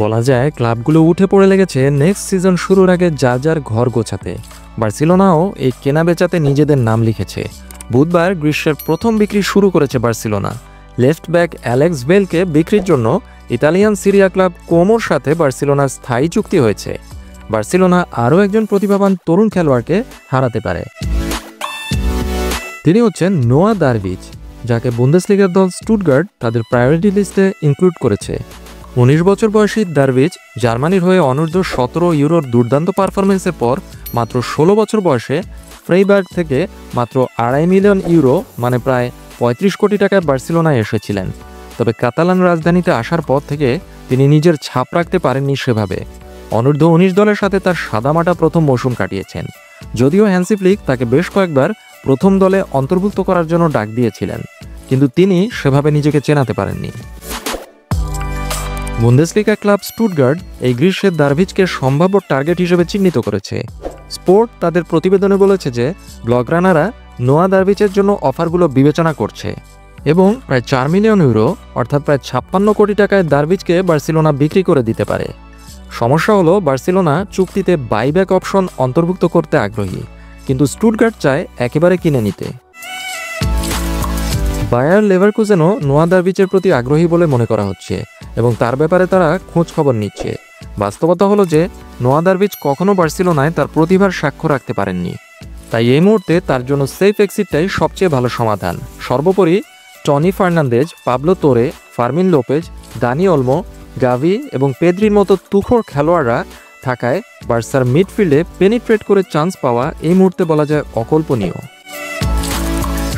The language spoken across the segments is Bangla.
বলা যায় ক্লাবগুলো উঠে পড়ে লেগেছে নেক্সট সিজন শুরুর আগে যার যার ঘর গোছাতে। বার্সেলোনাও এই কেনাবেচাতে নিজেদের নাম লিখেছে। বুধবার গ্রীষ্মের প্রথম বিক্রি শুরু করেছে বার্সেলোনা। লেফট ব্যাক অ্যালেক্স বেলকে বিক্রির জন্য ইতালিয়ান সিরিয়া ক্লাব কোমোর সাথে বার্সেলোনার স্থায়ী চুক্তি হয়েছে। বার্সেলোনা আরও একজন প্রতিভাবান তরুণ খেলোয়াড়কে হারাতে পারে। তিনি হচ্ছেন নোয়া দারভিচ, যাকে বুন্দেসলিগার দল স্টুটগার্ট তাদের প্রায়োরিটি লিস্টে ইনক্লুড করেছে। 19 বছর বয়সী দারভিচ জার্মানির হয়ে অনূর্ধ্ব 17 ইউরোর দুর্দান্ত পারফরমেন্সের পর মাত্র 16 বছর বয়সে ফ্রেইবার্গ থেকে মাত্র 2.5 মিলিয়ন ইউরো মানে প্রায় 35 কোটি টাকায় বার্সেলোনায় এসেছিলেন। তবে কাতালান রাজধানীতে আসার পর থেকে তিনি নিজের ছাপ রাখতে পারেননি সেভাবে। অনূর্ধ্ব 19 দলের সাথে তার সাদামাটা প্রথম মৌসুম কাটিয়েছেন, যদিও হ্যান্সি ফ্লিক তাকে বেশ কয়েকবার প্রথম দলে অন্তর্ভুক্ত করার জন্য ডাক দিয়েছিলেন, কিন্তু তিনি সেভাবে নিজেকে চেনাতে পারেননি। বুন্দেসলিগা ক্লাব স্টুটগার্ট এই গ্রীষ্মের দারভিচকে সম্ভাব্য টার্গেট হিসেবে চিহ্নিত করেছে। স্পোর্ট তাদের প্রতিবেদনে বলেছে যে ব্লগরানারা নোয়া দারভিচের জন্য অফারগুলো বিবেচনা করছে এবং প্রায় 4 মিলিয়ন ইউরো অর্থাৎ প্রায় 56 কোটি টাকায় দারভিচকে বার্সেলোনা বিক্রি করে দিতে পারে। সমস্যা হলো বার্সেলোনা চুক্তিতে বাইব্যাক অপশন অন্তর্ভুক্ত করতে আগ্রহী, কিন্তু স্টুটগার্ট চায় একেবারে কিনে নিতে। বায়ার লেভারকুজেনও নোয়া দারভিচের প্রতি আগ্রহী বলে মনে করা হচ্ছে এবং তার ব্যাপারে তারা খোঁজ খবর নিচ্ছে। বাস্তবতা হলো যে নোয়া দারভিচ কখনো বার্সেলোনায় তার প্রতিভার সাক্ষ্য রাখতে পারেননি, তাই এই মুহূর্তে তার জন্য সেফ এক্সিটটাই সবচেয়ে ভালো সমাধান। সর্বোপরি টনি ফার্নান্দেজ, পাবলো তোরে, ফার্মিন লোপেজ, দানি ওলমো, গাভি এবং পেদ্রির মতো তুখোড় খেলোয়াড়রা থাকায় বার্সার মিডফিল্ডে পেনিট্রেট করে চান্স পাওয়া এই মুহূর্তে বলা যায় অকল্পনীয়।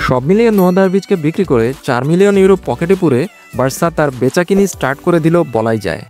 সব মিলিয়ে নোয়া দারভিচকে বিক্রি করে 4 মিলিয়ন ইউরো পকেটে পুরে বার্সা তার বেচাকিনি স্টার্ট করে দিল বলাই যায়।